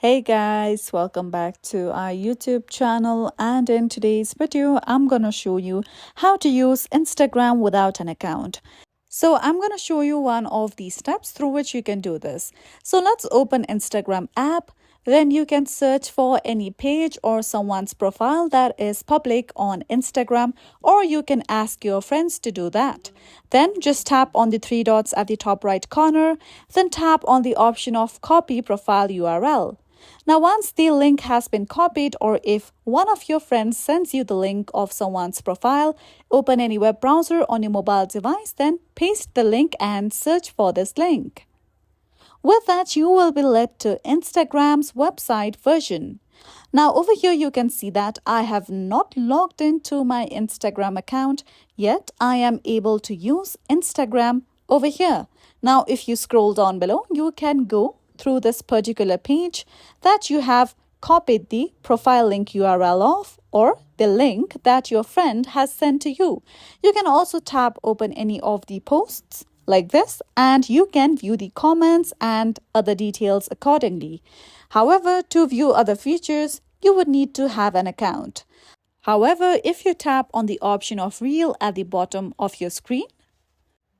Hey guys, welcome back to our YouTube channel, and in today's video I'm gonna show you how to use Instagram without an account. So I'm gonna show you one of the steps through which you can do this. So let's open Instagram app. Then you can search for any page or someone's profile that is public on Instagram, or you can ask your friends to do that. Then just tap on the three dots at the top right corner, then tap on the option of copy profile URL. Now, once the link has been copied, or if one of your friends sends you the link of someone's profile, open any web browser on your mobile device, then paste the link and search for this link. With that, you will be led to Instagram's website version. Now, over here, you can see that I have not logged into my Instagram account, yet I am able to use Instagram over here. Now, if you scroll down below, you can go through this particular page that you have copied the profile link URL of, or the link that your friend has sent to you. You can also tap open any of the posts like this, and you can view the comments and other details accordingly. However, to view other features, you would need to have an account. However, if you tap on the option of reel at the bottom of your screen,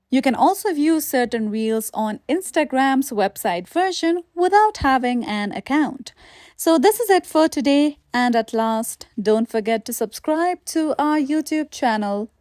you can also view certain reels on Instagram's website version without having an account. So this is it for today, and at last, don't forget to subscribe to our YouTube channel.